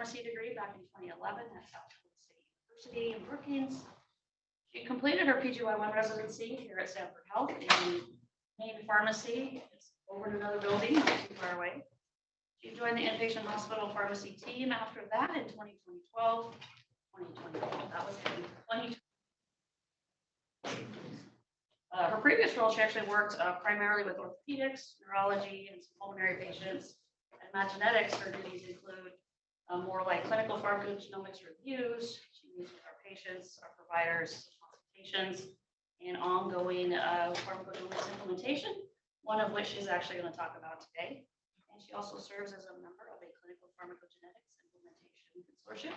pharmacy degree back in 2011 at South Dakota State University in Brookings. She completed her PGY1 residency here at Stanford Health in Main Pharmacy. It's over in another building, not too far away. She joined the inpatient hospital pharmacy team after that in 2012. That was in 2020. Her previous role, she actually worked primarily with orthopedics, neurology, and some pulmonary patients. And genetics, her duties include more like clinical pharmacogenomics reviews. She meets with our patients, our providers, consultations, and ongoing pharmacogenomics implementation, one of which she's actually going to talk about today. And she also serves as a member of a clinical pharmacogenetics implementation consortium.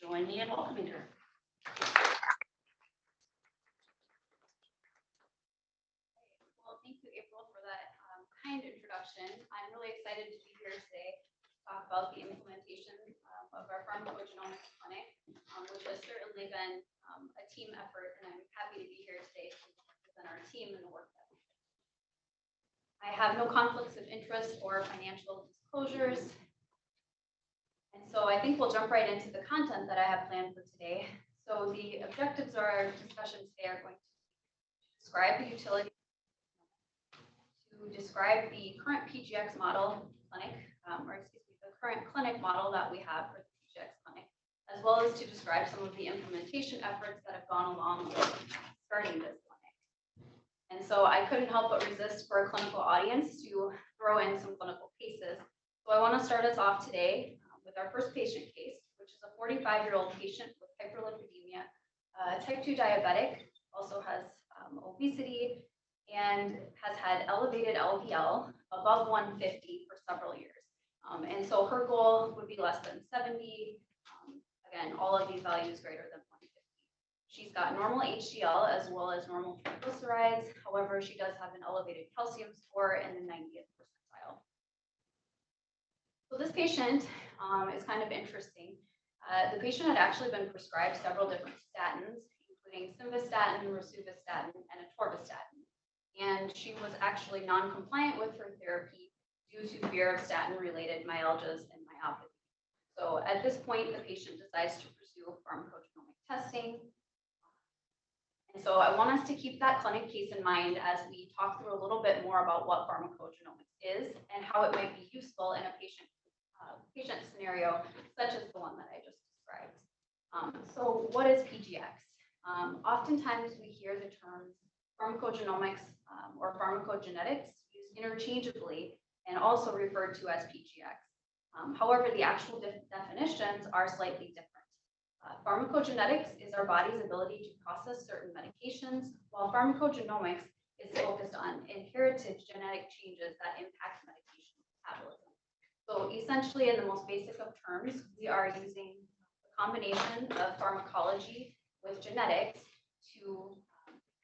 Join me in welcoming her. Thank you, April, for that kind introduction. I'm really excited to be here today to talk about the implementation of our pharmacogenomics clinic, which has certainly been a team effort, and I'm happy to be here today to represent our team and the work that we do. I have no conflicts of interest or financial disclosures, and so I think we'll jump right into the content that I have planned for today. So the objectives of our discussion today are going to describe the utility, describe the current PGX model clinic, the current clinic model that we have for the PGX clinic, as well as to describe some of the implementation efforts that have gone along with starting this clinic. And so I couldn't help but resist for a clinical audience to throw in some clinical cases. So I want to start us off today with our first patient case, which is a 45-year-old patient with hyperlipidemia, type 2 diabetic, also has obesity, and has had elevated LDL above 150 for several years. And so her goal would be less than 70. Again, all of these values greater than 150. She's got normal HDL as well as normal triglycerides. However, she does have an elevated calcium score in the 90th percentile. So this patient is kind of interesting. The patient had actually been prescribed several different statins, including simvastatin, rosuvastatin, and atorvastatin. And she was actually non-compliant with her therapy due to fear of statin-related myalgias and myopathy. So at this point, the patient decides to pursue pharmacogenomic testing. And so I want us to keep that clinic case in mind as we talk through a little bit more about what pharmacogenomics is and how it might be useful in a patient scenario, such as the one that I just described. So what is PGX? Oftentimes we hear the terms pharmacogenomics or pharmacogenetics used interchangeably and also referred to as PGX. However, the actual definitions are slightly different. Pharmacogenetics is our body's ability to process certain medications, while pharmacogenomics is focused on inherited genetic changes that impact medication metabolism. So essentially, in the most basic of terms, we are using a combination of pharmacology with genetics to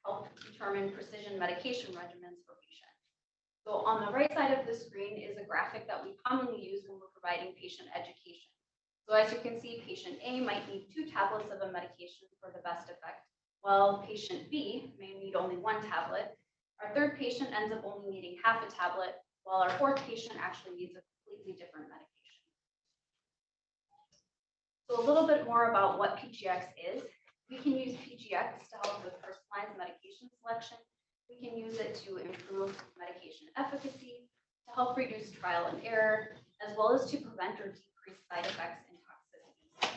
help determine precision medication regimens for patients. So on the right side of the screen is a graphic that we commonly use when we're providing patient education. So as you can see, patient A might need 2 tablets of a medication for the best effect, while patient B may need only 1 tablet. Our third patient ends up only needing half a tablet, while our fourth patient actually needs a completely different medication. So a little bit more about what PGX is. We can use PGX to help with personalized medication selection. We can use it to improve medication efficacy, to help reduce trial and error, as well as to prevent or decrease side effects and toxicities.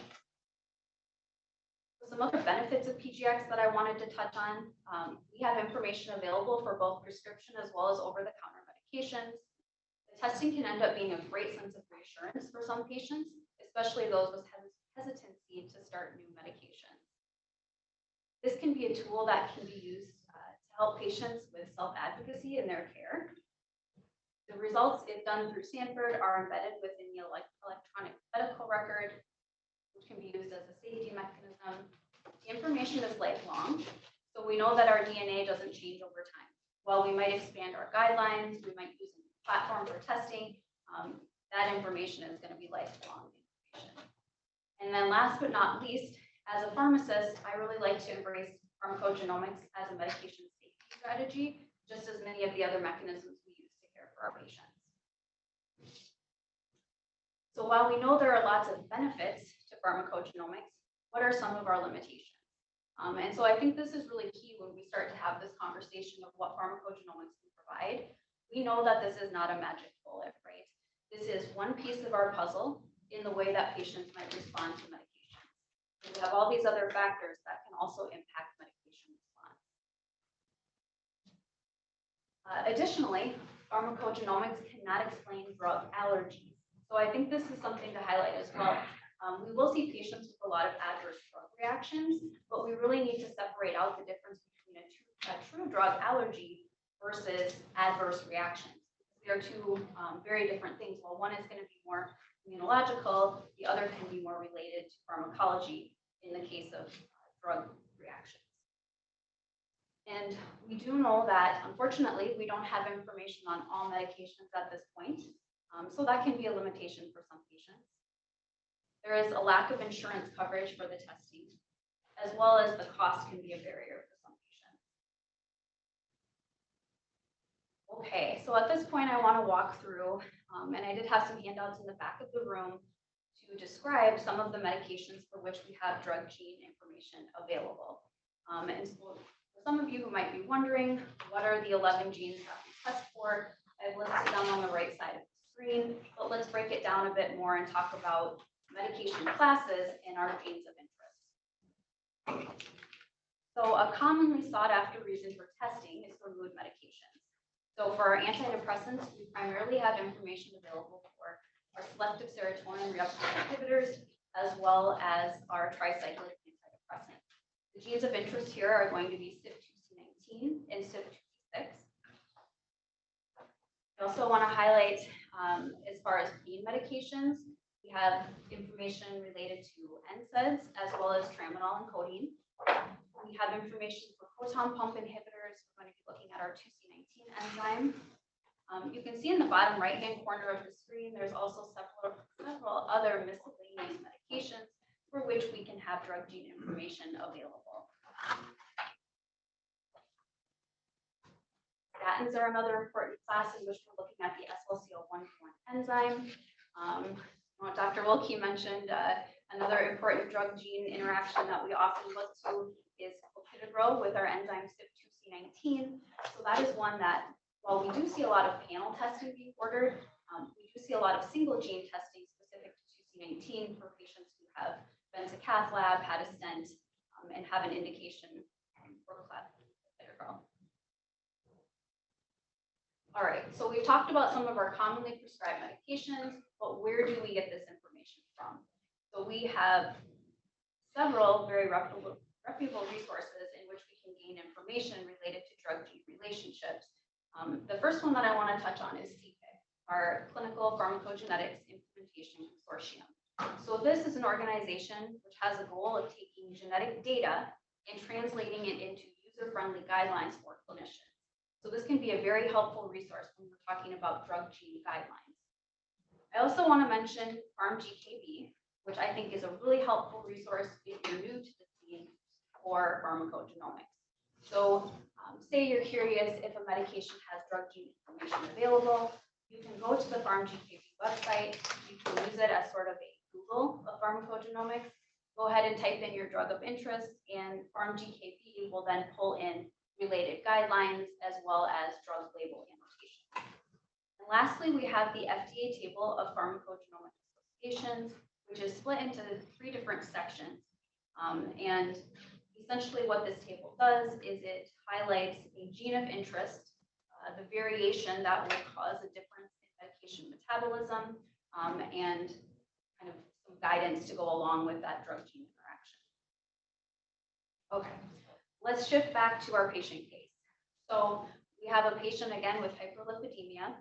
So some other benefits of PGX that I wanted to touch on. We have information available for both prescription as well as over-the-counter medications. The testing can end up being a great sense of reassurance for some patients, especially those with hesitancy to start new medications. This can be a tool that can be used to help patients with self-advocacy in their care. The results, if done through Stanford, are embedded within the electronic medical record, which can be used as a safety mechanism. The information is lifelong, so we know that our DNA doesn't change over time. While we might expand our guidelines, we might use a platform for testing, that information is going to be lifelong information. And then last but not least, as a pharmacist, I really like to embrace pharmacogenomics as a medication safety strategy, just as many of the other mechanisms we use to care for our patients. So while we know there are lots of benefits to pharmacogenomics, what are some of our limitations? And so I think this is really key when we start to have this conversation of what pharmacogenomics can provide. We know that this is not a magic bullet, right? This is one piece of our puzzle in the way that patients might respond to medication. And we have all these other factors that can also impact medication response. Additionally, pharmacogenomics cannot explain drug allergies. So I think this is something to highlight as well. We will see patients with a lot of adverse drug reactions, but we really need to separate out the difference between a true drug allergy versus adverse reactions. They are two very different things. While one is going to be more immunological, the other can be more related to pharmacology in the case of drug reactions. And we do know that, unfortunately, we don't have information on all medications at this point. So that can be a limitation for some patients. There is a lack of insurance coverage for the testing, as well as the cost can be a barrier for some patients. Okay, so at this point, I want to walk through, and I did have some handouts in the back of the room to describe some of the medications for which we have drug gene information available. And so for some of you who might be wondering, what are the 11 genes that we test for? I've listed them on the right side of the screen, but let's break it down a bit more and talk about medication classes and our genes of interest. So a commonly sought after reason for testing is for mood medications. So for our antidepressants, we primarily have information available for our selective serotonin reuptake inhibitors, as well as our tricyclic antidepressants. The genes of interest here are going to be CYP2C19 and CYP2C6. I also want to highlight, as far as pain medications, we have information related to NSAIDs as well as tramadol and codeine. We have information for proton pump inhibitors. We're going to be looking at our 2C19 enzyme. You can see in the bottom right-hand corner of the screen, there's also several other miscellaneous medications for which we can have drug gene information available. Statins are another important class in which we're looking at the SLCO1 enzyme. What Dr. Wilkie mentioned, another important drug gene interaction that we often look to is clopidogrel with our enzyme CYP2C19. So that is one that, while we do see a lot of panel testing being ordered, we do see a lot of single gene testing specific to 2C19 for patients who have been to cath lab, had a stent, and have an indication for clopidogrel. All right, so we've talked about some of our commonly prescribed medications, but where do we get this information from? So we have several very reputable resources in which we can gain information related to drug-gene relationships. The first one that I want to touch on is CPIC, our Clinical Pharmacogenetics Implementation Consortium. So this is an organization which has a goal of taking genetic data and translating it into user-friendly guidelines for clinicians. So this can be a very helpful resource when we're talking about drug gene guidelines. I also want to mention Pharmgkb, which I think is a really helpful resource if you're new to the scene for pharmacogenomics. So say you're curious if a medication has drug gene information available, you can go to the Pharmgkb website. You can use it as sort of a Google of pharmacogenomics. Go ahead and type in your drug of interest, and Pharmgkb will then pull in related guidelines as well as drug label annotations. And lastly, we have the FDA table of pharmacogenomic associations, which is split into 3 different sections. And essentially what this table does is it highlights a gene of interest, the variation that will cause a difference in medication metabolism, and kind of some guidance to go along with that drug gene interaction. Okay. Let's shift back to our patient case. So we have a patient again with hyperlipidemia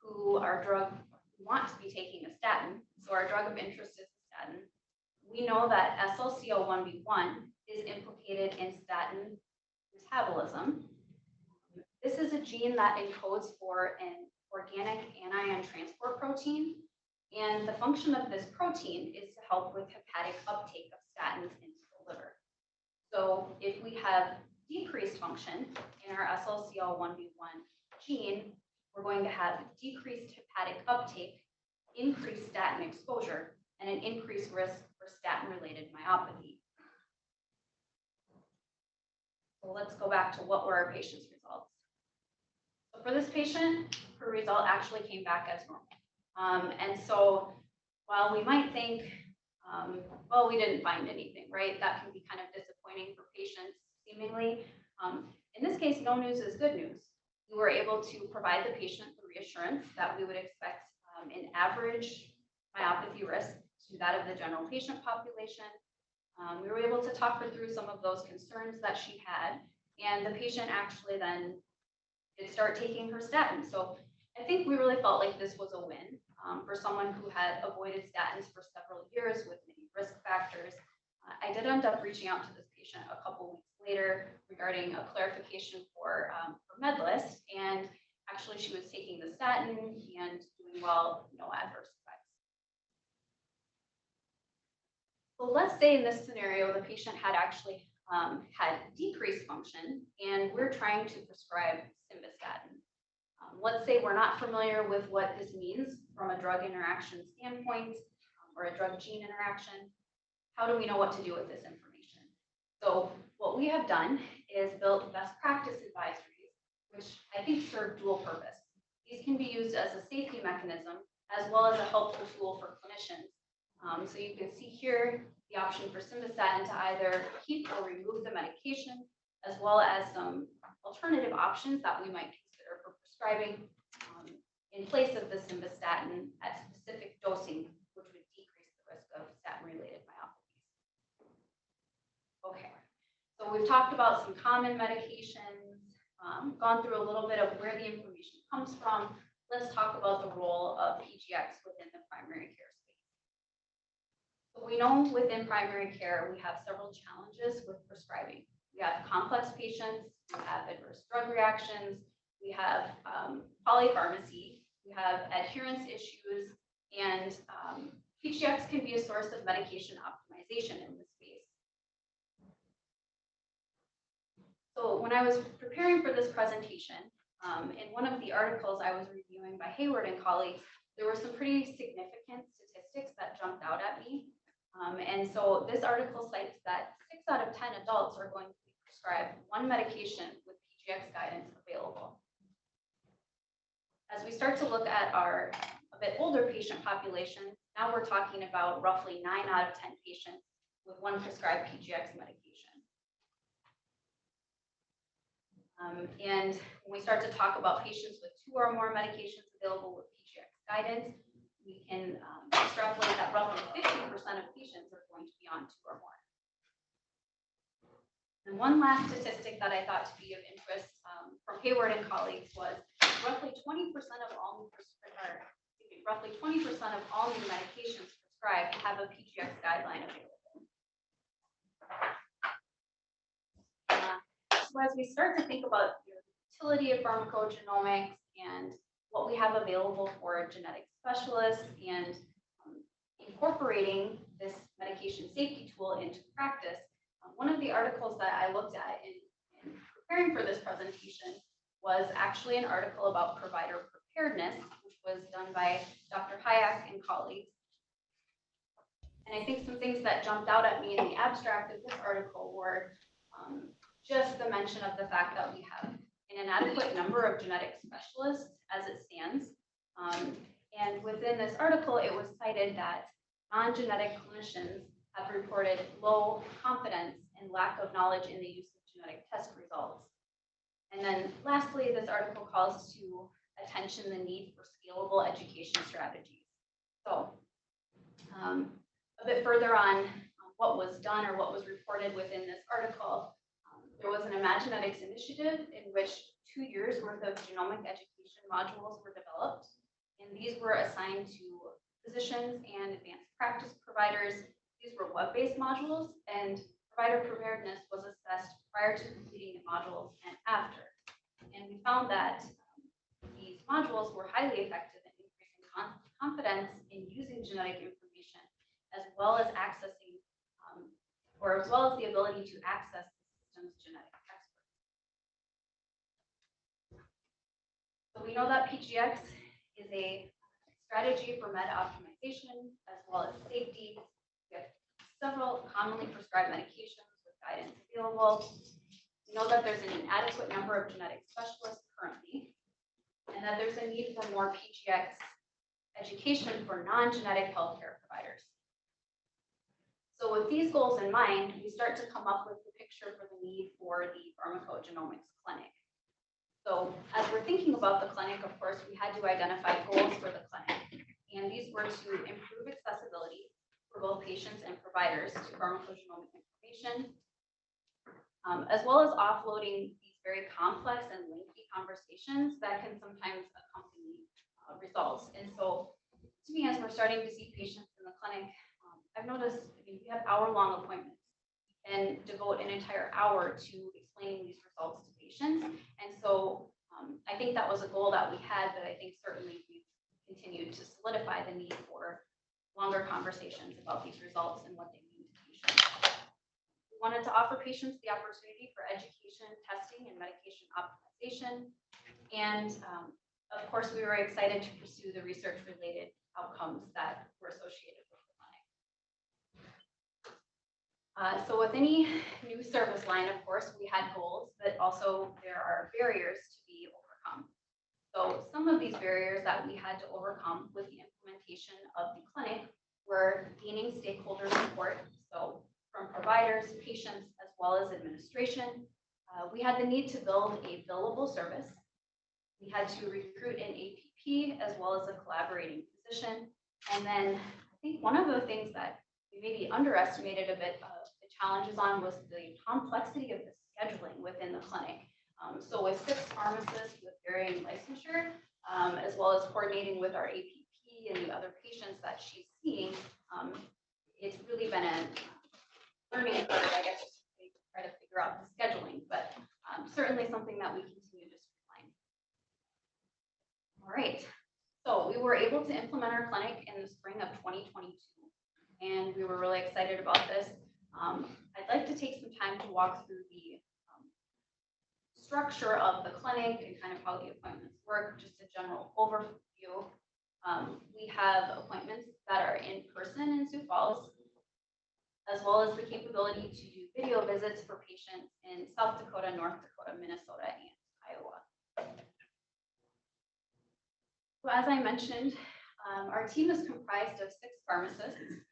who want to be taking a statin. So our drug of interest is a statin. We know that SLCO1B1 is implicated in statin metabolism. This is a gene that encodes for an organic anion transport protein. And the function of this protein is to help with hepatic uptake of statins into the liver. So if we have decreased function in our SLCO1B1 gene, we're going to have decreased hepatic uptake increased statin exposure and an increased risk for statin-related myopathy. So let's go back to what were our patient's results. So for this patient, her result actually came back as normal. And so while we might think, well, we didn't find anything, right? That can be kind of disappointing for patients, seemingly. In this case, no news is good news. We were able to provide the patient the reassurance that we would expect an average myopathy risk to that of the general patient population. We were able to talk her through some of those concerns that she had, and the patient actually then did start taking her statin. So I think we really felt like this was a win for someone who had avoided statins for several years with many risk factors. I did end up reaching out to this patient a couple weeks later regarding a clarification for her med list, and actually she was taking the statin and doing well, no adverse effects. So let's say in this scenario, the patient had actually had decreased function, and we're trying to prescribe simvastatin. Let's say we're not familiar with what this means from a drug interaction standpoint or a drug gene interaction. How do we know what to do with this information? So what we have done is built best practice advisories, which I think serve dual purpose. These can be used as a safety mechanism as well as a helpful tool for clinicians. So you can see here the option for simvastatin to either keep or remove the medication, as well as some alternative options that we might consider for prescribing in place of the simvastatin at specific dosing, which would decrease the risk of statin-related myopathies. Okay, so we've talked about some common medications, gone through a little bit of where the information comes from. Let's talk about the role of PGX within the primary care space. So we know within primary care, we have several challenges with prescribing. We have complex patients, we have adverse drug reactions, we have polypharmacy, we have adherence issues, and PGX can be a source of medication optimization in this space. So when I was preparing for this presentation, in one of the articles I was reviewing by Hayward and colleagues, there were some pretty significant statistics that jumped out at me. And so this article cites that 6 out of 10 adults are going to be prescribed one medication with PGX guidance available. As we start to look at our a bit older patient population, now we're talking about roughly 9 out of 10 patients with one prescribed PGX medication. And when we start to talk about patients with 2 or more medications available with PGX guidance, we can extrapolate that roughly 50% of patients are going to be on 2 or more. And one last statistic that I thought to be of interest from Hayward and colleagues was roughly 20% of all new medications prescribed have a PGX guideline available. So as we start to think about the utility of pharmacogenomics and what we have available for genetic specialists and incorporating this medication safety tool into practice, one of the articles that I looked at in preparing for this presentation was actually an article about provider preparedness, which was done by Dr. Hayek and colleagues. And I think some things that jumped out at me in the abstract of this article were just the mention of the fact that we have an inadequate number of genetic specialists as it stands. And within this article, it was cited that non-genetic clinicians have reported low confidence and lack of knowledge in the use of genetic test results. And then lastly, this article calls to attention the need for scalable education strategies. So a bit further on what was done or what was reported within this article, there was an Imaginetics initiative in which 2 years worth of genomic education modules were developed. And these were assigned to physicians and advanced practice providers. These were web-based modules, and provider preparedness was assessed prior to completing the modules and after. And we found that these modules were highly effective in increasing confidence in using genetic information, as well as accessing, or as well as the ability to access the system's genetic experts. So we know that PGX is a strategy for med optimization, as well as safety. We have several commonly prescribed medications with guidance available. We know that there's an inadequate number of genetic specialists currently, and that there's a need for more PGX education for non-genetic healthcare providers. So with these goals in mind, we start to come up with the picture for the need for the pharmacogenomics clinic. So as we're thinking about the clinic, of course, we had to identify goals for the clinic. And these were to improve accessibility for both patients and providers to pharmacogenomic information, as well as offloading these very complex and lengthy conversations that can sometimes accompany results. And so to me, as we're starting to see patients in the clinic, I've noticed we have hour-long appointments and devote an entire hour to explaining these results to patients. And so I think that was a goal that we had, but I think certainly we've continued to solidify the need for longer conversations about these results and what they mean to patients. We wanted to offer patients the opportunity for education, testing, and medication optimization. And of course, we were excited to pursue the research-related outcomes that were associated with the clinic. So with any new service line, of course, we had goals, but also there are barriers to be overcome. So some of these barriers that we had to overcome with the implementation of the clinic were gaining stakeholder support. So from providers, patients, as well as administration, we had the need to build a billable service. We had to recruit an APP as well as a collaborating physician. And then I think one of the things that we maybe underestimated a bit of the challenges on was the complexity of the scheduling within the clinic. So with 6 pharmacists with varying licensure, as well as coordinating with our APP and the other patients that she's seeing, it's really been a learning curve, I guess, to try to figure out the scheduling, but certainly something that we continue to streamline. All right, so we were able to implement our clinic in the spring of 2022, and we were really excited about this. I'd like to take some time to walk through the structure of the clinic and kind of how the appointments work, just a general overview. We have appointments that are in person in Sioux Falls, as well as the capability to do video visits for patients in South Dakota, North Dakota, Minnesota, and Iowa. So as I mentioned, our team is comprised of 6 pharmacists.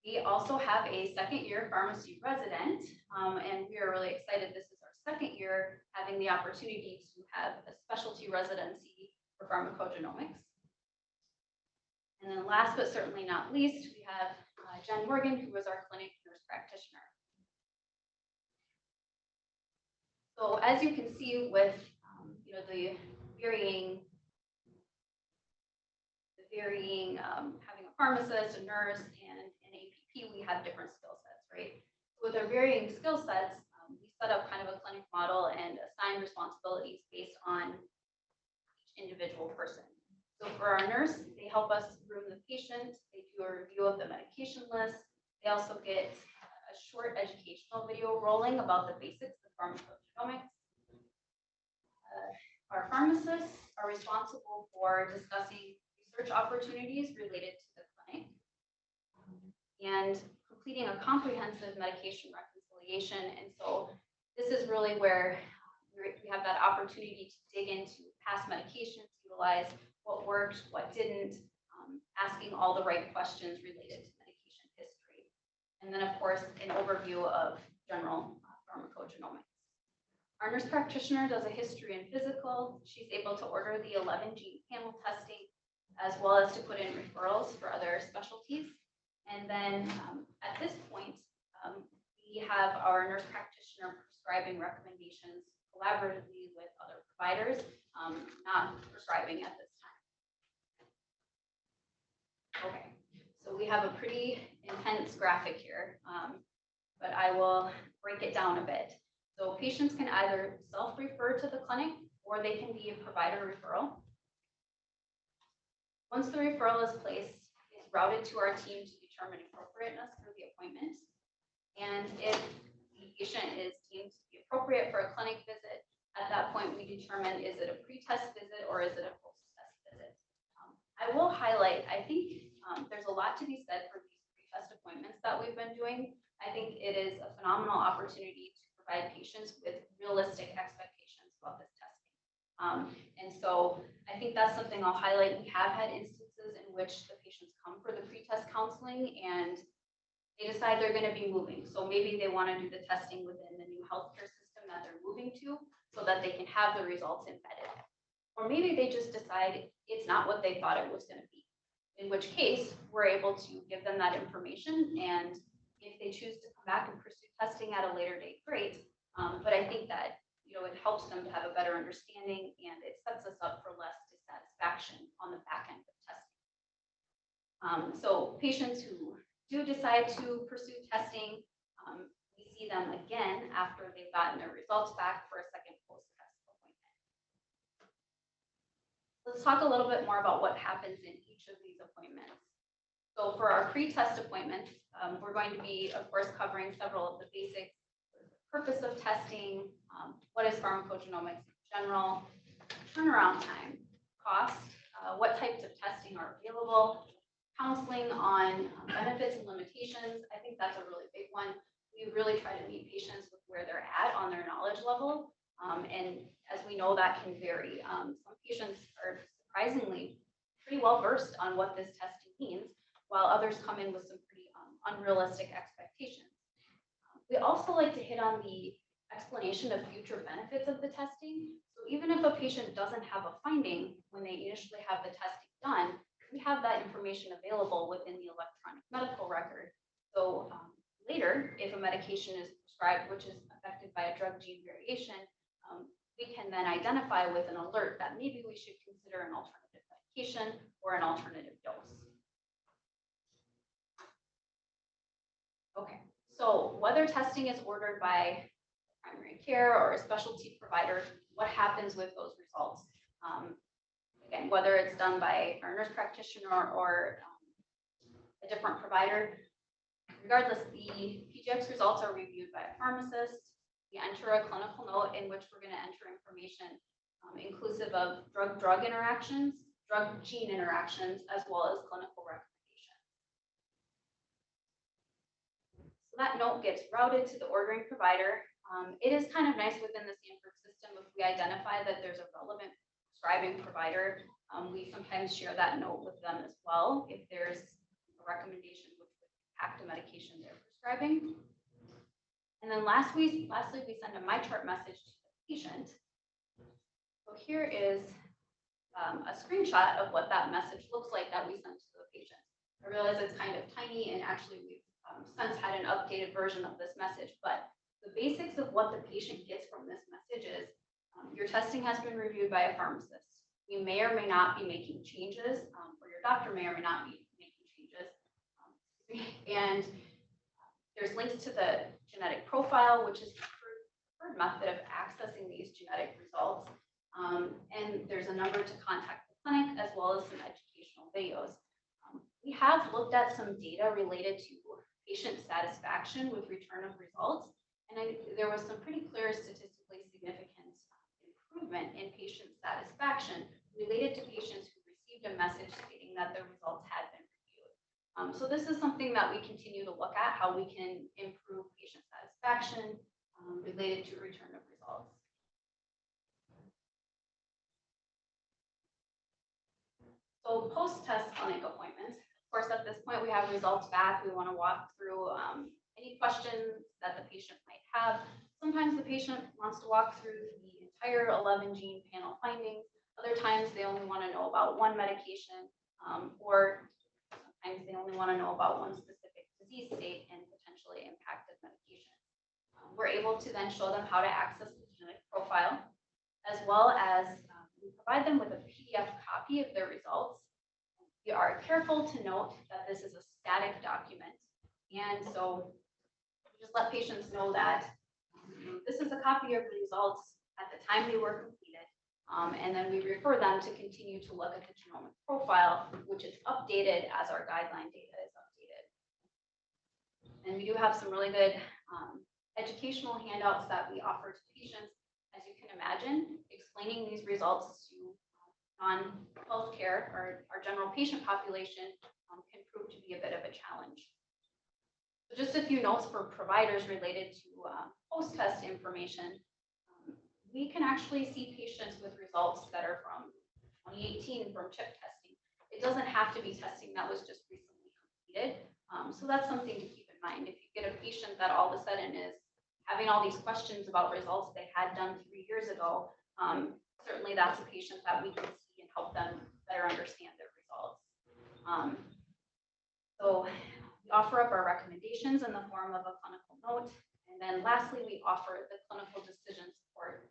We also have a second-year pharmacy resident, and we are really excited. This is our second year having the opportunity to have a specialty residency for pharmacogenomics. And then last but certainly not least, we have Jen Morgan, who is our clinic nurse practitioner. So as you can see with the varying having a pharmacist, a nurse, and an APP, we have different skill sets, right? So with our varying skill sets, we set up kind of a clinic model and assign responsibilities based on each individual person. So for our nurse, they help us room the patient, they do a review of the medication list, they also get a short educational video rolling about the basics of pharmacogenomics. Our pharmacists are responsible for discussing research opportunities related to the clinic and completing a comprehensive medication reconciliation. And so this is really where we have that opportunity to dig into past medications, utilize what worked, what didn't, asking all the right questions related to medication history. And then, of course, an overview of general pharmacogenomics. Our nurse practitioner does a history and physical. She's able to order the 11 gene panel testing, as well as to put in referrals for other specialties. And then at this point, we have our nurse practitioner prescribing recommendations collaboratively with other providers, not prescribing at this time. Okay, so we have a pretty intense graphic here, but I will break it down a bit. So patients can either self-refer to the clinic or they can be a provider referral. Once the referral is placed, it's routed to our team to determine appropriateness for the appointment. And if the patient is deemed to be appropriate for a clinic visit, at that point we determine, is it a pre-test visit or is it a post-test visit? highlight, I think there's a lot to be said for these pre-test appointments that we've been doing. I think it is a phenomenal opportunity to provide patients with realistic expectations about this testing. And so I think that's something I'll highlight. We have had instances in which the patients come for the pre-test counseling and they decide they're going to be moving. So maybe they want to do the testing within the new healthcare system that they're moving to so that they can have the results embedded. Or maybe they just decide it's not what they thought it was going to be, in which case we're able to give them that information. And if they choose to come back and pursue testing at a later date, great. But I think that, you know, it helps them to have a better understanding and it sets us up for less dissatisfaction on the back end of testing. So patients who do decide to pursue testing, we see them again after they've gotten their results back for a second post-test appointment. Let's talk a little bit more about what happens in each of these appointments. So for our pre-test appointments, we're going to be, of course, covering several of the basics: purpose of testing, what is pharmacogenomics in general, turnaround time, cost, what types of testing are available, counseling on benefits and limitations. I think that's a really big one. We really try to meet patients with where they're at on their knowledge level. And as we know, that can vary. Some patients are surprisingly pretty well versed on what this testing means, while others come in with some pretty unrealistic expectations. We also like to hit on the explanation of future benefits of the testing. So even if a patient doesn't have a finding when they initially have the testing done, we have that information available within the electronic medical record. So later, if a medication is prescribed, which is affected by a drug gene variation, we can then identify with an alert that maybe we should consider an alternative medication or an alternative dose. Okay, so whether testing is ordered by primary care or a specialty provider, what happens with those results? Again, whether it's done by our nurse practitioner or a different provider, regardless, the PGX results are reviewed by a pharmacist. We enter a clinical note in which we're going to enter information inclusive of drug-drug interactions, drug-gene interactions, as well as clinical recommendations. So that note gets routed to the ordering provider. It is kind of nice within the Stanford system if we identify that there's a relevant prescribing provider. We sometimes share that note with them as well if there's a recommendation which would impact the medication they're prescribing. And then lastly, we send a MyChart message to the patient. So here is a screenshot of what that message looks like that we sent to the patient. I realize it's kind of tiny, and actually we've since had an updated version of this message, but the basics of what the patient gets from this message is your testing has been reviewed by a pharmacist. You may or may not be making changes, or your doctor may or may not be making changes. And there's links to the genetic profile, which is the preferred method of accessing these genetic results. And there's a number to contact the clinic, as well as some educational videos. We have looked at some data related to patient satisfaction with return of results, and there was some pretty clear statistically significant improvement in patient satisfaction related to patients who received a message stating that their results had been reviewed. So this is something that we continue to look at, how we can improve patient satisfaction related to return of results. So post-test clinic appointments, of course, at this point we have results back. We want to walk through any questions that the patient might have. Sometimes the patient wants to walk through the entire 11 gene panel findings. Other times they only want to know about one medication, or sometimes they only want to know about one specific disease state and potentially impacted medication. We're able to then show them how to access the genetic profile, as well as we provide them with a PDF copy of their results. We are careful to note that this is a static document, and so we just let patients know that this is a copy of the results at the time they were completed, and then we refer them to continue to look at the genomic profile, which is updated as our guideline data is updated. And we do have some really good educational handouts that we offer to patients, as you can imagine, explaining these results to non-healthcare or our general patient population can prove to be a bit of a challenge. So just a few notes for providers related to post-test information. We can actually see patients with results that are from 2018 from chip testing. It doesn't have to be testing that was just recently completed. So that's something to keep in mind. If you get a patient that all of a sudden is having all these questions about results they had done 3 years ago, certainly that's a patient that we can see and help them better understand their results. So we offer up our recommendations in the form of a clinical note. And then lastly, we offer the clinical decision support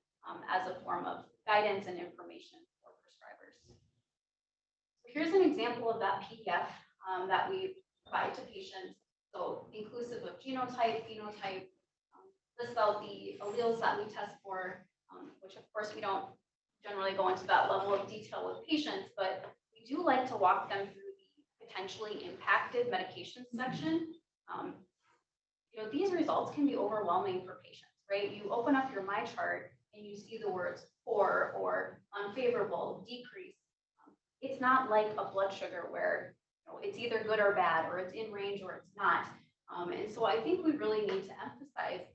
as a form of guidance and information for prescribers. So here's an example of that PDF that we provide to patients. So inclusive of genotype, phenotype, lists out the alleles that we test for, which of course we don't generally go into that level of detail with patients, but we do like to walk them through the potentially impacted medications section. You know, these results can be overwhelming for patients, right? You open up your My Chart and you see the words poor or unfavorable, decrease. It's not like a blood sugar where, you know, it's either good or bad, or it's in range or it's not. And so I think we really need to emphasize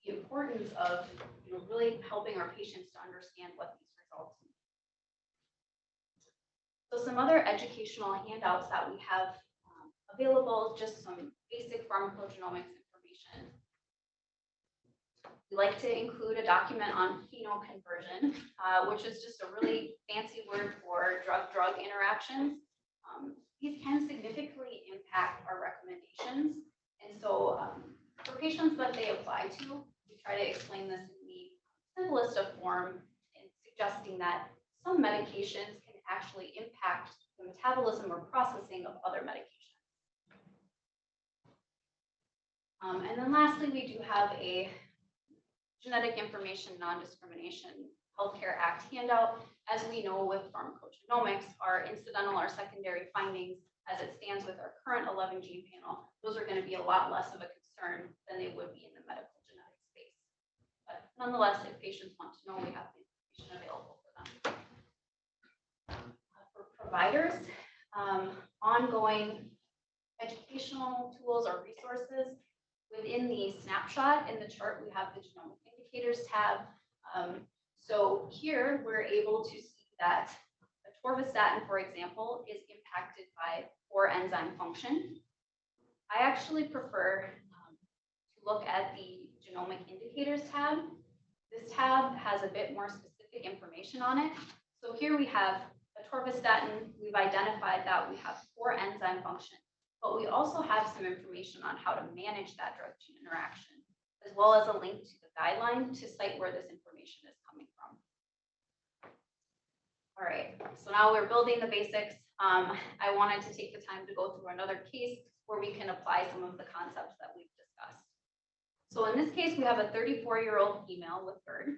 the importance of, you know, really helping our patients to understand what these results mean. So some other educational handouts that we have available, just some basic pharmacogenomics information. We like to include a document on phenoconversion, which is just a really fancy word for drug-drug interactions. These can significantly impact our recommendations. And so for patients that they apply to, we try to explain this in the simplest of form, in suggesting that some medications can actually impact the metabolism or processing of other medications. And then lastly, we do have a Genetic Information Non-Discrimination Healthcare Act handout. As we know with pharmacogenomics, our incidental or secondary findings, as it stands with our current 11 gene panel, those are going to be a lot less of a concern than they would be in the medical genetic space. But nonetheless, if patients want to know, we have the information available for them. For providers, ongoing educational tools or resources. Within the snapshot in the chart, we have the genomic indicators tab. So here we're able to see that atorvastatin, for example, is impacted by poor enzyme function. I actually prefer to look at the genomic indicators tab. This tab has a bit more specific information on it. So here we have atorvastatin. We've identified that we have poor enzyme function, but we also have some information on how to manage that drug-gene interaction, as well as a link to the guideline to cite where this information is coming from. All right, so now we're building the basics. I wanted to take the time to go through another case where we can apply some of the concepts that we've discussed. So in this case, we have a 34-year-old female with GERD.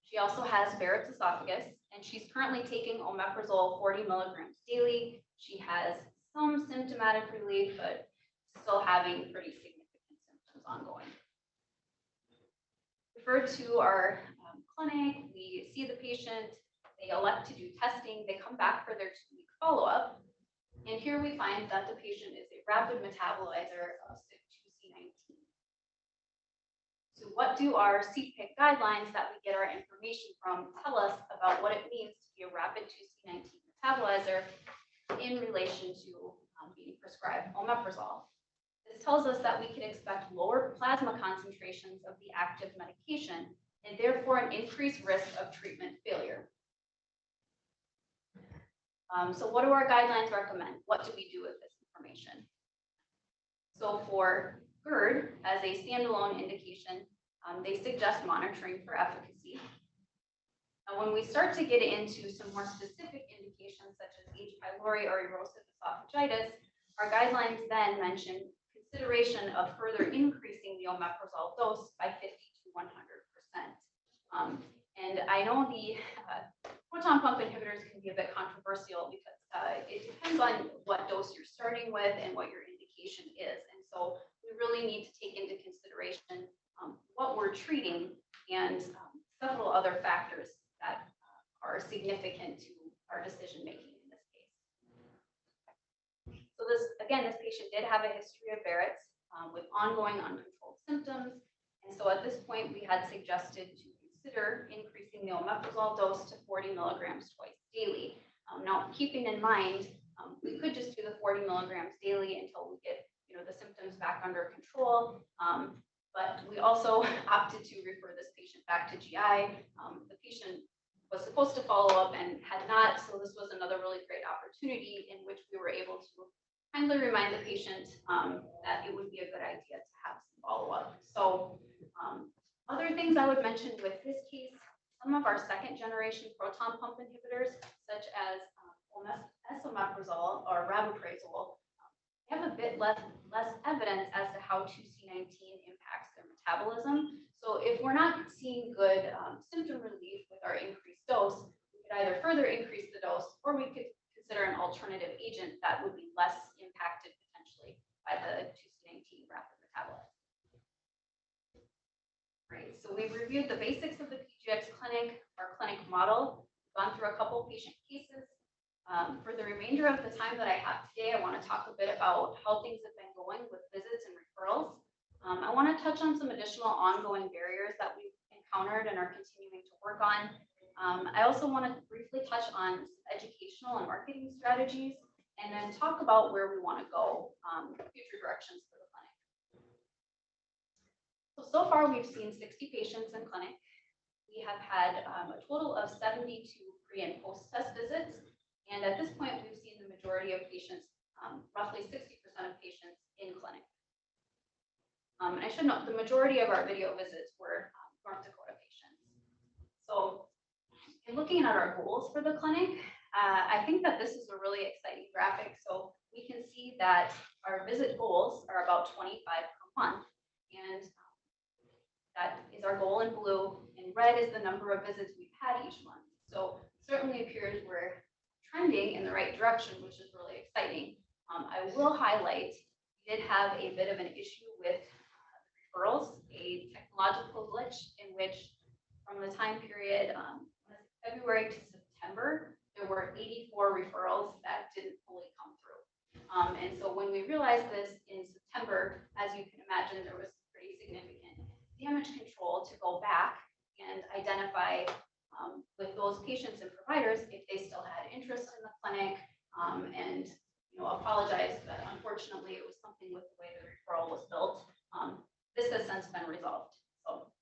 She also has Barrett's esophagus, and she's currently taking omeprazole 40 milligrams daily. She has some symptomatic relief, but still having pretty significant symptoms ongoing. Referred to our clinic, we see the patient, they elect to do testing, they come back for their 2-week follow-up, and here we find that the patient is a rapid metabolizer of CYP2C19. So what do our CPIC guidelines that we get our information from tell us about what it means to be a rapid 2C19 metabolizer in relation to being prescribed omeprazole? This tells us that we can expect lower plasma concentrations of the active medication and therefore an increased risk of treatment failure. So what do our guidelines recommend? What do we do with this information? So for GERD, as a standalone indication, they suggest monitoring for efficacy. Now, when we start to get into some more specific indications, such as H. pylori or erosive esophagitis, our guidelines then mention consideration of further increasing the omeprazole dose by 50 to 100%. And I know the proton pump inhibitors can be a bit controversial because it depends on what dose you're starting with and what your indication is. And so we really need to take into consideration what we're treating and several other factors that are significant to our decision making in this case. So this patient did have a history of Barrett's with ongoing uncontrolled symptoms. And so at this point, we had suggested to consider increasing the omeprazole dose to 40 milligrams twice daily. Now, keeping in mind, we could just do the 40 milligrams daily until we get the symptoms back under control. But we also opted to refer this patient back to GI. The patient was supposed to follow up and had not, so this was another really great opportunity in which we were able to kindly remind the patient that it would be a good idea to have some follow-up. So other things I would mention with this case, some of our second generation proton pump inhibitors, such as esomeprazole or rabeprazole, have a bit less evidence as to how 2C19 impacts their metabolism. So if we're not seeing good symptom relief with our increased dose, we could either further increase the dose, or we could consider an alternative agent that would be less impacted potentially by the 2C19 rapid metabolite. Right, so we've reviewed the basics of the PGX clinic, our clinic model, gone through a couple patient cases. For the remainder of the time that I have today, I want to talk a bit about how things have been going with visits and referrals. I want to touch on some additional ongoing barriers that we've encountered and are continuing to work on. I also want to briefly touch on educational and marketing strategies, and then talk about where we want to go, future directions for the clinic. So far we've seen 60 patients in clinic. We have had a total of 72 pre and post-test visits. And at this point, we've seen the majority of patients, roughly 60% of patients in clinic. And I should note, the majority of our video visits were North Dakota patients. So in looking at our goals for the clinic, I think that this is a really exciting graphic. So we can see that our visit goals are about 25 per month. And that is our goal in blue. In red is the number of visits we've had each month. So certainly appears we're trending in the right direction, which is really exciting. I will highlight, we did have a bit of an issue with referrals, a technological glitch in which from the time period February to September, there were 84 referrals that didn't fully come through. And so when we realized this in September, as you can imagine, there was pretty significant damage control to go back and identify with those patients and providers if they still had interest in the clinic, and apologize, but unfortunately it was something with the way the referral was built. This has since been resolved. So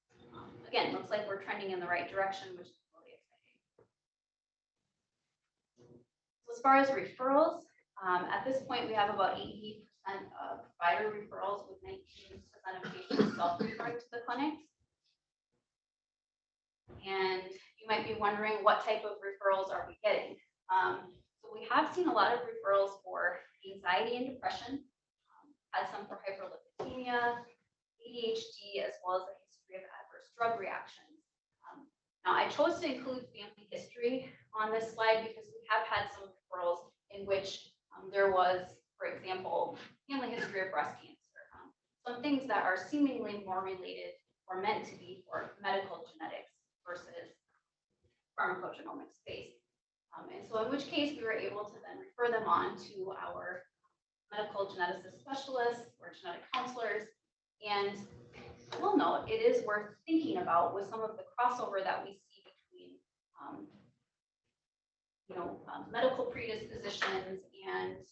again, looks like we're trending in the right direction, which is really exciting. So as far as referrals, at this point we have about 80% of provider referrals, with 19% of patients self-referring to the clinics. And you might be wondering, what type of referrals are we getting? So we have seen a lot of referrals for anxiety and depression, had some for hyperlipidemia, ADHD, as well as a history of adverse drug reactions. Now, I chose to include family history on this slide because we have had some referrals in which there was, for example, family history of breast cancer, some things that are seemingly more related or meant to be for medical genetics versus pharmacogenomics based. And so in which case we were able to then refer them on to our medical geneticist specialists or genetic counselors. And I will note, it is worth thinking about with some of the crossover that we see between medical predispositions and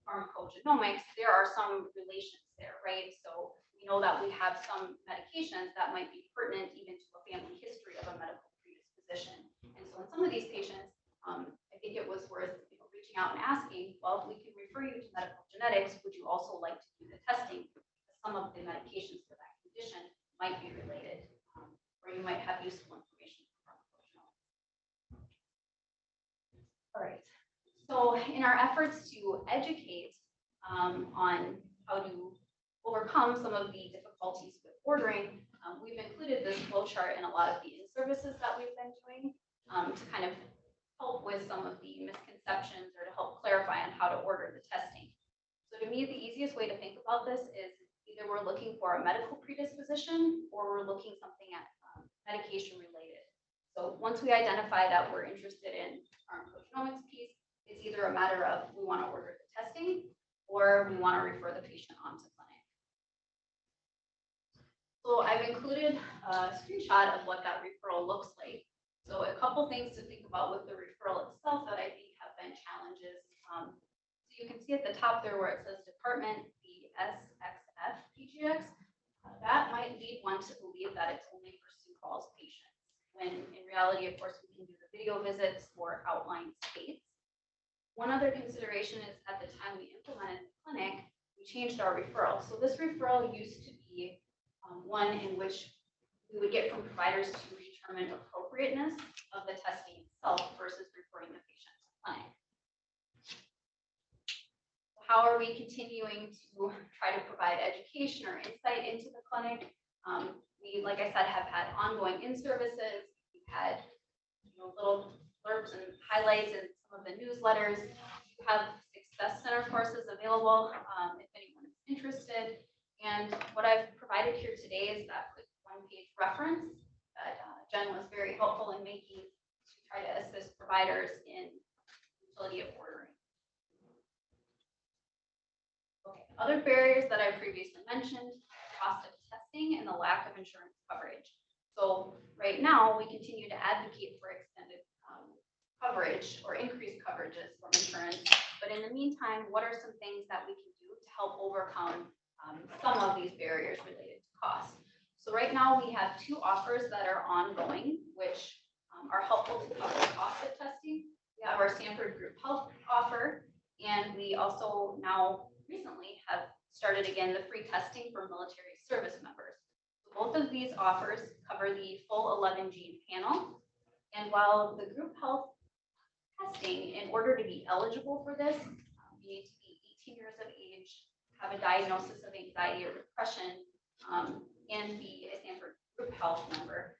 pharmacogenomics. There are some relations there, right? So we know that we have some medications that might be pertinent even to a family history of a medical predisposition. And so in some of these patients, I think it was worth reaching out and asking, well, if we can refer you to medical genetics, would you also like to do the testing? Because some of the medications for that condition might be related, or you might have useful information from pharmacogenomics. All right. So in our efforts to educate on how to overcome some of the difficulties with ordering, we've included this flowchart in a lot of the in-services that we've been doing to kind of help with some of the misconceptions or to help clarify on how to order the testing. So to me, the easiest way to think about this is either we're looking for a medical predisposition or we're looking something at medication related. So once we identify that we're interested in pharmacogenomics piece, it's either a matter of we want to order the testing or we want to refer the patient on to clinic. So I've included a screenshot of what that referral looks like. So a couple things to think about with the referral itself that I think have been challenges. So you can see at the top there where it says department, the SXF PGX. That might lead one to believe that it's only for Sioux Falls patients, when in reality, of course, we can do the video visits for outlying states. One other consideration is at the time we implemented the clinic, we changed our referral. So this referral used to be one in which we would get from providers to determine appropriateness of the testing itself versus referring the patient to clinic. How are we continuing to try to provide education or insight into the clinic? We, like I said, have had ongoing in-services. We've had little blurbs and highlights in some of the newsletters. We have Success Center courses available if anyone is interested. And what I've provided here today is that quick one-page reference that Jen was very helpful in making to try to assist providers in utility of ordering. Okay. Other barriers that I previously mentioned, cost of testing and the lack of insurance coverage. So right now, we continue to advocate for extended coverage or increased coverages from insurance. But in the meantime, what are some things that we can do to help overcome some of these barriers related to cost? So right now, we have 2 offers that are ongoing, which are helpful to cover the cost of testing. We have our Stanford Group Health offer, and we also now recently have started again the free testing for military service members. So both of these offers cover the full 11 gene panel. And while the group health testing, in order to be eligible for this, you need to be 18 years of age, have a diagnosis of anxiety or depression, and be a Stanford Group Health member.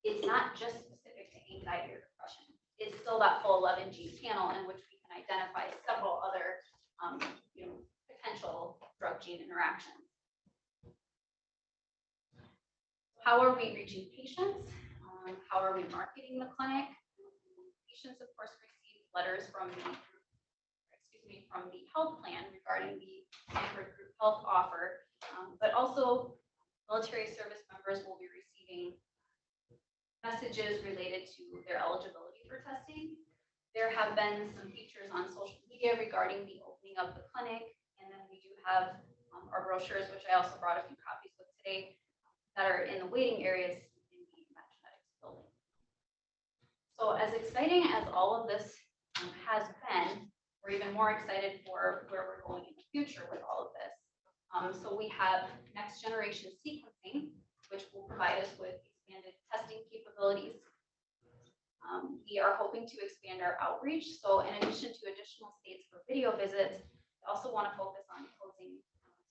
It's not just specific to anxiety or depression. It's still that full 11 gene panel in which we can identify several other potential drug gene interactions. How are we reaching patients? How are we marketing the clinic? Patients, of course, receive letters from the health plan regarding the Stanford Group Health offer, but also military service members will be receiving messages related to their eligibility for testing. There have been some features on social media regarding the opening of the clinic, and then we do have our brochures, which I also brought a few copies of today, that are in the waiting areas in the genetics building. So as exciting as all of this has been, we're even more excited for where we're going in the future with all of this. So we have next generation sequencing, which will provide us with expanded testing capabilities. We are hoping to expand our outreach. So in addition to additional states for video visits, we also want to focus on closing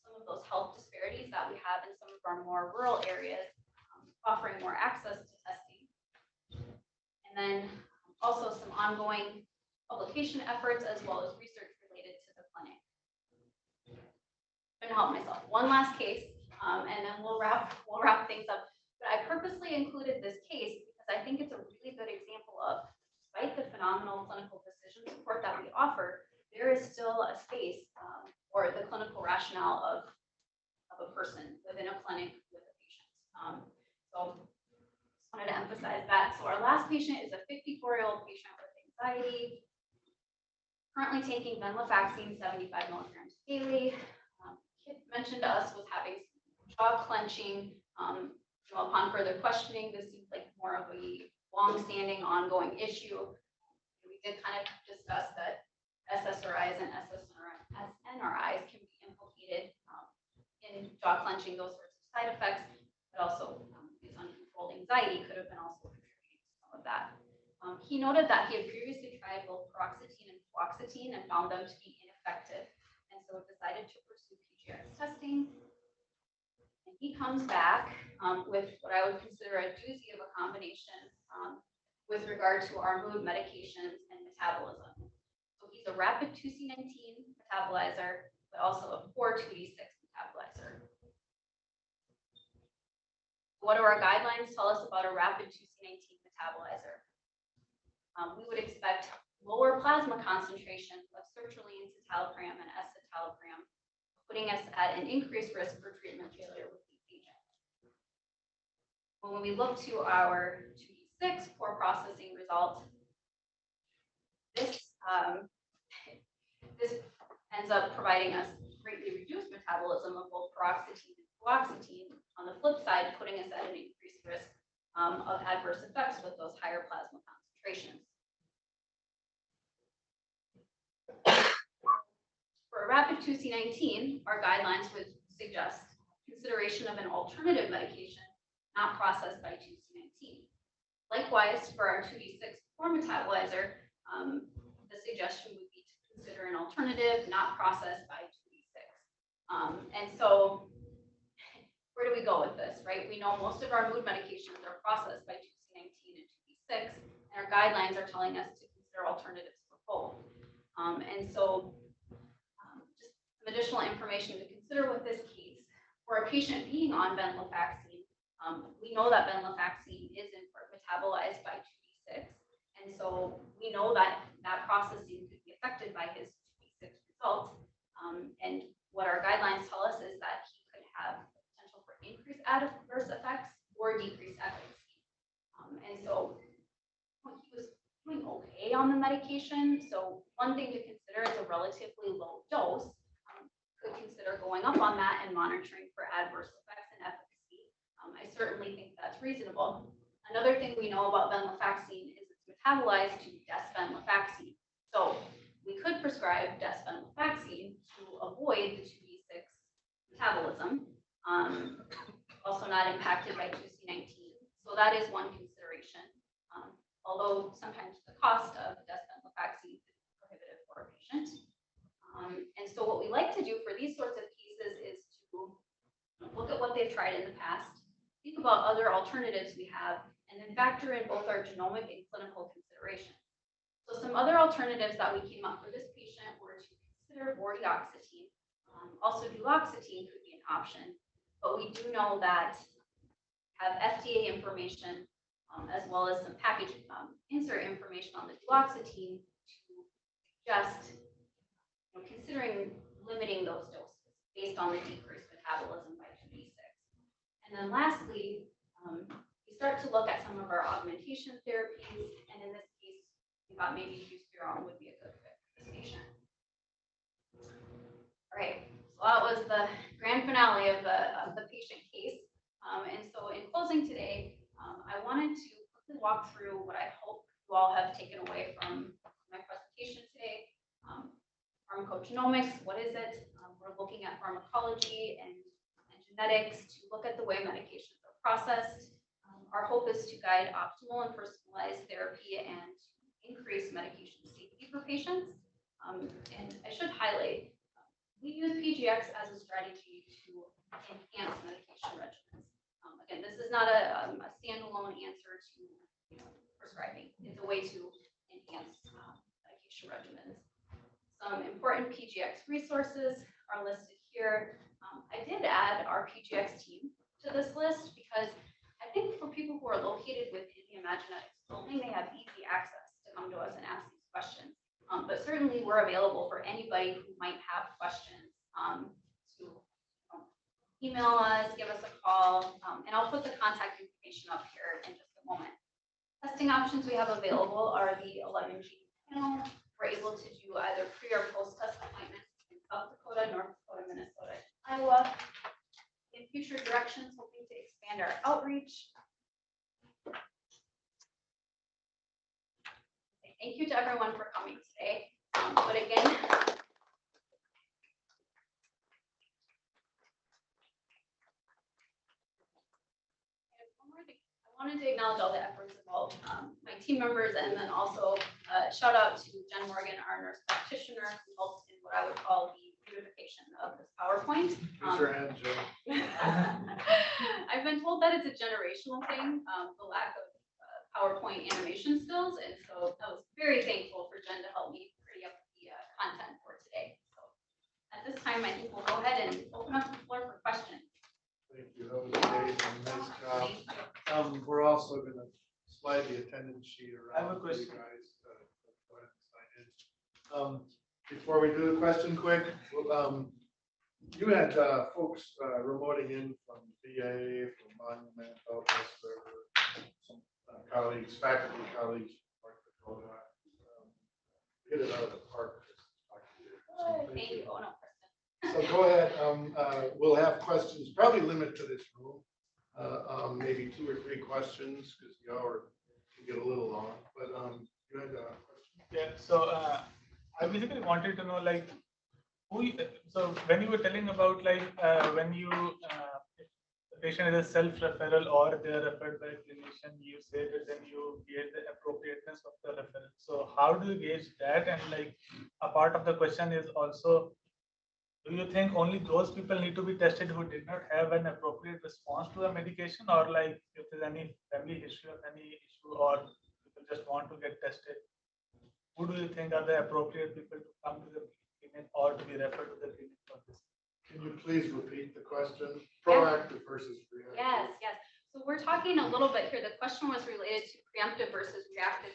some of those health disparities that we have in some of our more rural areas, offering more access to testing. And then also some ongoing publication efforts as well as research related to the clinic. I'm going to help myself. One last case, and then we'll wrap things up. But I purposely included this case because I think it's a really good example of, despite the phenomenal clinical decision support that we offer, there is still a space or the clinical rationale of a person within a clinic with a patient. So just wanted to emphasize that. So our last patient is a 54-year-old patient with anxiety, currently taking venlafaxine 75 milligrams daily. Kid mentioned to us was having jaw clenching. Upon further questioning, this seems like more of a long-standing, ongoing issue. We did kind of discuss that SSRIs and SNRIs can be implicated in jaw clenching, those sorts of side effects, but also his uncontrolled anxiety could have been also contributing to some of that. He noted that he had previously tried both paroxetine and fluoxetine and found them to be ineffective, and so decided to pursue PGX testing. And he comes back with what I would consider a doozy of a combination with regard to our mood medications and metabolism. So he's a rapid 2C19 metabolizer, but also a poor 2D6 metabolizer. What do our guidelines tell us about a rapid 2C19 metabolizer. We would expect lower plasma concentrations of sertraline, citalopram, and escitalopram, putting us at an increased risk for treatment failure with these agents. When we look to our 2D6 poor processing result, this ends up providing us greatly reduced metabolism of both paroxetine and fluoxetine. On the flip side, putting us at an increased risk of adverse effects with those higher plasma concentrations. For a rapid 2C19, our guidelines would suggest consideration of an alternative medication not processed by 2C19. Likewise, for our 2D6 poor metabolizer, the suggestion would be to consider an alternative not processed by 2D6. And so where do we go with this, right? We know most of our mood medications are processed by 2C19 and 2D6, and our guidelines are telling us to consider alternatives for both. And so just some additional information to consider with this case. For a patient being on venlafaxine, we know that venlafaxine is in part metabolized by 2D6, and so we know that that processing could be affected by his 2D6 result. And what our guidelines tell us is that he could have potential for increased adverse effects or decreased efficacy. And so he was doing okay on the medication. So one thing to consider is a relatively low dose. Could consider going up on that and monitoring for adverse effects and efficacy. I certainly think that's reasonable. Another thing we know about venlafaxine is it's metabolized to desvenlafaxine. So we could prescribe desvenlafaxine to avoid the 2D6 metabolism, also not impacted by 2C19. So that is one consideration. Although sometimes the cost of desvenlafaxine is prohibitive for a patient. And so what we like to do for these sorts of cases is to look at what they've tried in the past, think about other alternatives we have, and then factor in both our genomic and clinical considerations. So some other alternatives that we came up for this patient were to consider vortioxetine. Also duloxetine could be an option, but we do know that have FDA information as well as some package insert information on the duloxetine to suggest considering limiting those doses based on the decreased metabolism by 2D6. And then lastly, we start to look at some of our augmentation therapies, and in this case, we thought maybe buspirone would be a good fit for this patient. All right, so that was the grand finale of the patient case. And so in closing today, I wanted to quickly walk through what I hope you all have taken away from my presentation today. Pharmacogenomics, what is it? We're looking at pharmacology and genetics to look at the way medications are processed. Our hope is to guide optimal and personalized therapy and increase medication safety for patients. And I should highlight, we use PGX as a strategy to enhance medication regimens. Again, this is not a standalone answer to prescribing. It's a way to enhance medication regimens. Some important PGX resources are listed here. I did add our PGX team to this list because I think for people who are located within the Imaginetics building, they have easy access to come to us and ask these questions. But certainly we're available for anybody who might have questions to email us, give us a call, and I'll put the contact information up here in just a moment. Testing options we have available are the 11 gene panel. We're able to do either pre or post-test appointments in South Dakota, North Dakota, Minnesota, and Iowa. In future directions, hoping to expand our outreach. Thank you to everyone for coming today. But again, one more thing. I wanted to acknowledge all the efforts of all my team members, and then also shout out to Jen Morgan, our nurse practitioner, who helped in what I would call the beautification of this PowerPoint. Raise your hand, Joe. I've been told that it's a generational thing, the lack of PowerPoint animation skills, and so I was very thankful for Jen to help me pretty up the content for today. So at this time, I think we'll go ahead and open up the floor for questions. Thank you. That was great. Nice job. We're also going to slide the attendance sheet I have a around for you question. guys. Go ahead and sign in. Before we do the question quick, you had folks remoting in from VA, from Monument, Southwest River, some colleagues, faculty colleagues, from North Dakota. Get it out of the park. Thank you. Oh, no, Kristen. So go ahead. We'll have questions, probably limit to this room. Maybe 2 or 3 questions because the hour can get a little long. But you had a question. Yeah, so I basically wanted to know, like, so when you were telling about, like, when you, if the patient is a self-referral or they're referred by a clinician, you say that then you gauge the appropriateness of the referral. So how do you gauge that? And like, a part of the question is also, do you think only those people need to be tested who did not have an appropriate response to a medication, or like if there's any family history of any issue, or people just want to get tested? Who do you think are the appropriate people to come to the clinic or to be referred to the clinic for this? Can you please repeat the question? Proactive versus reactive. Yes. So we're talking a little bit here. The question was related to preemptive versus reactive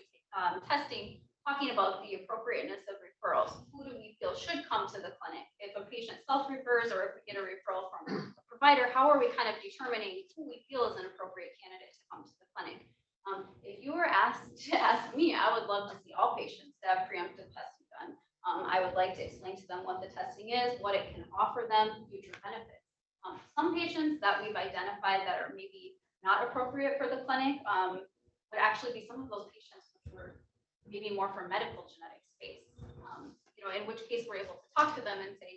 testing, talking about the appropriateness of referrals. Who do we feel should come to the clinic? If a patient self-refers or if we get a referral from a provider, how are we kind of determining who we feel is an appropriate candidate to come to the clinic? If you were asked to ask me, I would love to see all patients to have preemptive testing done. I would like to explain to them what the testing is, what it can offer them, future benefits. Some patients that we've identified that are maybe not appropriate for the clinic would actually be some of those patients which were maybe more for medical genetics space. In which case we're able to talk to them and say,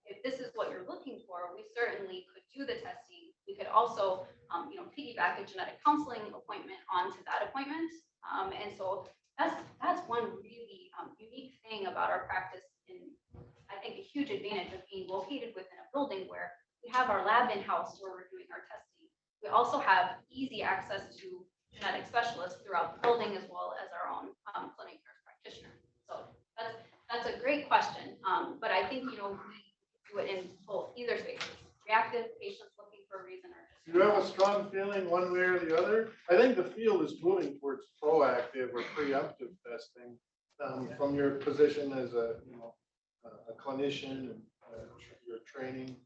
if this is what you're looking for, we certainly could do the testing. We could also, piggyback a genetic counseling appointment onto that appointment. And so that's one really unique thing about our practice, and I think a huge advantage of being located within a building where we have our lab in-house where we're doing our testing. We also have easy access to genetic specialists throughout the building as well as our own clinic nurse practitioner. So that's a great question. But I think, we do it in either spaces, reactive, patients looking for a reason, or just. Do you have a strong feeling one way or the other? I think the field is moving towards proactive or preemptive testing. From your position as a clinician and your training,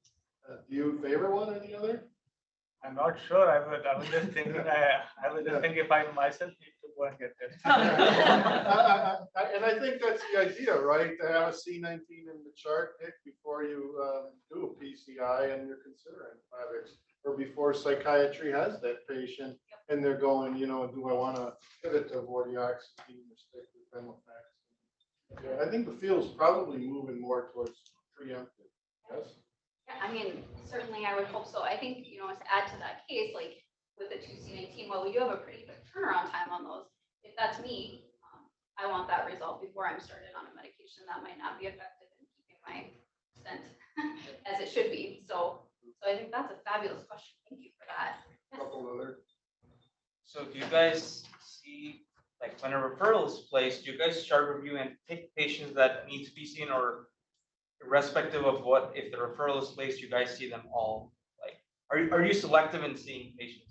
do you favor one or the other? I'm not sure. I was just thinking. I was just thinking if I myself need to go and get tested. And I think that's the idea, right? To have a C19 in the chart pick before you do a PCI and you're considering 5X, or before psychiatry has that patient and they're going, do I want to pivot to vortioxetine or stick with venlafaxine? I think the field's probably moving more towards preemptive. Yes. Yeah, certainly I would hope so. I think, to add to that case, like with the 2C19, while we do have a pretty quick turnaround time on those, if that's me, I want that result before I'm started on a medication that might not be effective in keeping my percent as it should be. So I think that's a fabulous question. Thank you for that. So do you guys see, like when a referral is placed, do you guys start reviewing and pick patients that need to be seen, or irrespective of what, if the referral is placed, you guys see them all? Like, are you selective in seeing patients?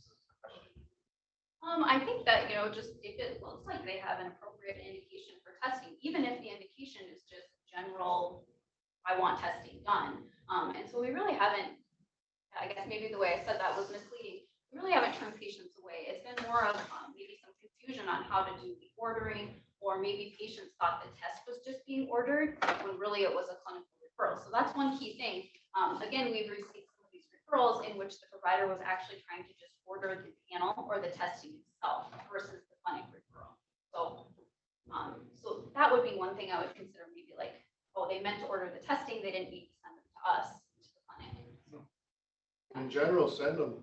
I think that, just if it looks like they have an appropriate indication for testing, even if the indication is just general, I want testing done. And so we really haven't, I guess maybe the way I said that was misleading. We really haven't turned patients away. It's been more of maybe some confusion on how to do the ordering, or maybe patients thought the test was just being ordered when really it was a clinical referral. So that's one key thing. Again, we've received some of these referrals in which the provider was actually trying to just order the panel or the testing itself versus the clinic referral. So that would be one thing I would consider, maybe like, oh, they meant to order the testing, they didn't need to send it to us, to the clinic. In general, send them.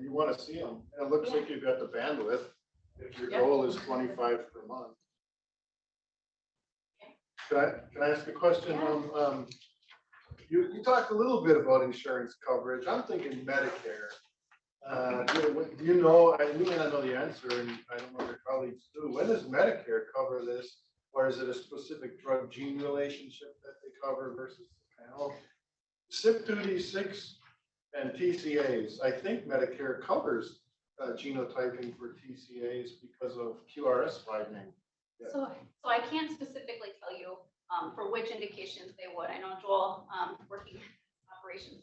You want to see them. And it looks like you've got the bandwidth. If your goal is 25 per month. Can I ask a question? You talked a little bit about insurance coverage. I'm thinking Medicare. You may not know the answer, and I don't know if your colleagues do. When does Medicare cover this, or is it a specific drug gene relationship that they cover versus the panel? CYP2D6 and TCAs. I think Medicare covers genotyping for TCAs because of QRS finding. So I can't specifically tell you for which indications they would. I know Joel, working operations,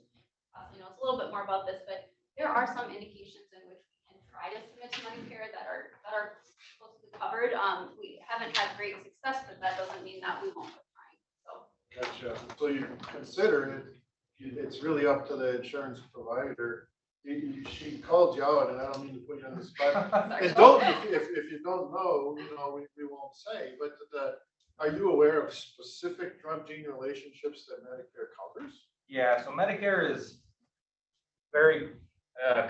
knows a little bit more about this, but there are some indications in which we can try to submit to Medicare that are supposedly covered. We haven't had great success, but that doesn't mean that we won't keep trying. So. Gotcha. So you consider it, it's really up to the insurance provider. She called you out, and I don't mean to put you on the spot. And don't, if you don't know, we won't say, but are you aware of specific drug gene relationships that Medicare covers? Yeah, so Medicare is very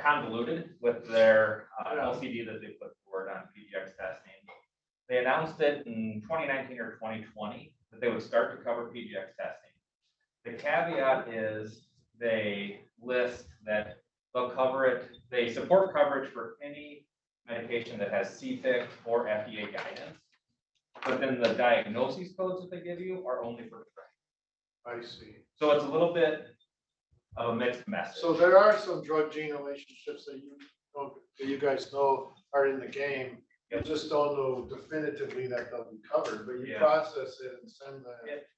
convoluted with their LCD that they put forward on PGX testing. They announced it in 2019 or 2020 that they would start to cover PGX testing. The caveat is they list that they'll cover it, they support coverage for any medication that has CPIC or FDA guidance. But then the diagnosis codes that they give you are only for depression. I see. So it's a little bit of a mixed message. So there are some drug gene relationships that you guys know are in the game. You just don't know definitively that they'll be covered, but you process it and send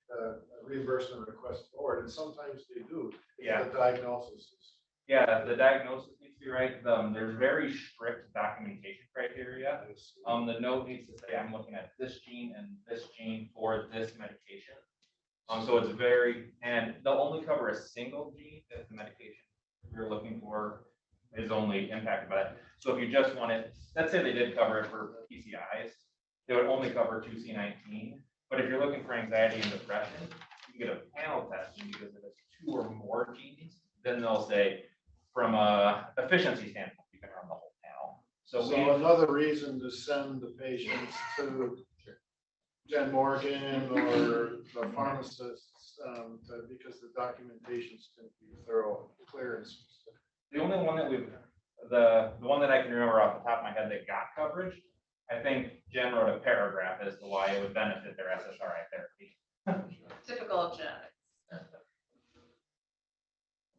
the reimbursement request forward, and sometimes they do. Yeah. The diagnosis. Yeah, the diagnosis needs to be right. There's very strict documentation criteria. The note needs to say, I'm looking at this gene and this gene for this medication. So it's and they'll only cover a single gene if the medication you're looking for is only impacted by that. So if you just wanted, let's say they did cover it for PCIs, they would only cover 2C19. But if you're looking for anxiety and depression, you can get a panel testing because if it's 2 or more genes, then they'll say, from a efficiency standpoint, you can run the whole panel. So another reason to send the patients to Jen Morgan or the pharmacists, because the documentations can be thorough, clear, and specific. The only one that the one that I can remember off the top of my head that got coverage, I think Jen wrote a paragraph as to why it would benefit their SSRI therapy. Typical of genetics.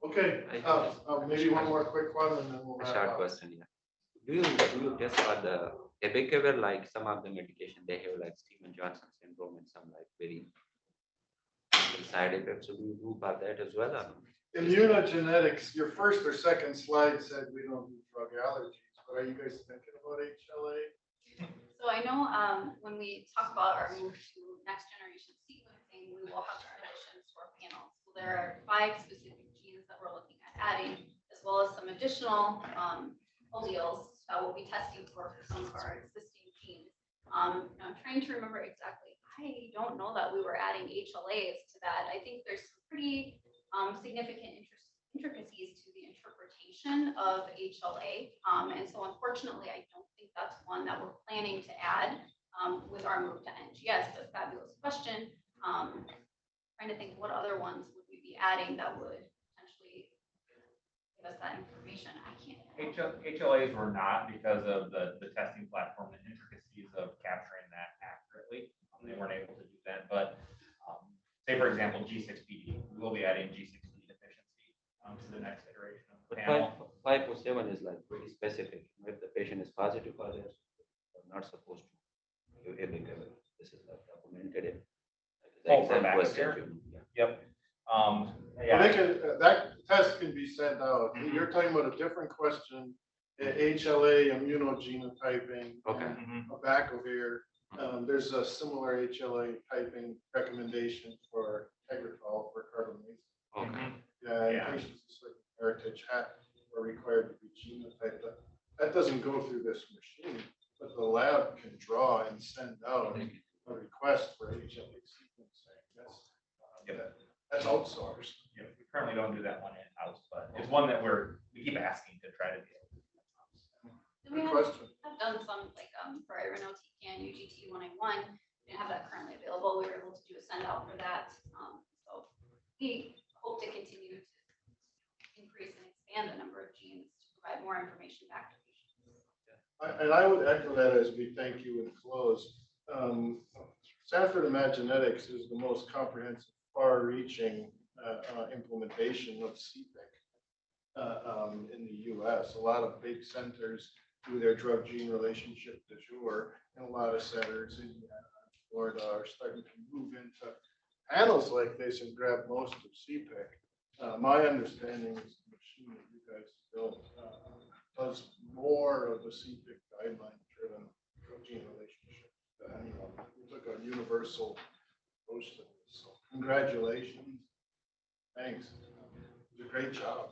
Okay, maybe one more quick one and then we'll A wrap short up. question, yeah. Do you test for the Abacavir, like some of the medication they have like Steven Johnson syndrome and some like very side effects? So do you do for that as well? Or? Immunogenetics, your first or second slide said we don't do drug allergies, but are you guys thinking about HLA? So I know when we talk about our move to next generation sequencing, we will have some additions to our panel. So there are 5 specific genes that we're looking at adding, as well as some additional alleles that we'll be testing for some of our existing genes. I'm trying to remember exactly. I don't know that we were adding HLAs to that. I think there's some pretty significant intricacies to the interpretation of HLA. And so unfortunately, I don't think that's one that we're planning to add with our move to NGS. But fabulous question. Trying to think what other ones would we be adding that would potentially give us that information. I can't. HLAs were not because of the testing platform, the intricacies of capturing that accurately. They weren't able to do that. But say, for example, G6PD, we will be adding G6PD deficiency to the next iteration of the panel. 547 is like very specific. If the patient is positive for this, they're not supposed to give Abacavir. This is like documented in the exam question. Yep. Well, that test can be sent out. You're talking about a different question, HLA immunogenotyping, Abacavir. There's a similar HLA typing recommendation for Tegretol for carbamazepine. Patients with certain heritage are required to be genotyped. That doesn't go through this machine, but the lab can draw and send out a request for HLA sequencing. That's outsourced. Yeah, we currently don't do that one in-house, but it's one that we keep asking to try to do. Good question. I've done some like for irinotecan, UGT 191. Didn't have that currently available. We were able to do a send out for that. So we hope to continue to increase and expand the number of genes to provide more information back to patients. And I would echo that as we thank you and close. Sanford Imagenetics is the most comprehensive, far-reaching implementation of CPIC in the US. A lot of big centers do their drug gene relationship de jour, and a lot of centers in Florida are starting to move into panels like this and grab most of CPIC. My understanding is the machine that you guys built does more of the CPIC guideline-driven protein relationship than anyone. You took a universal approach to this, so congratulations. Thanks. It was a great job.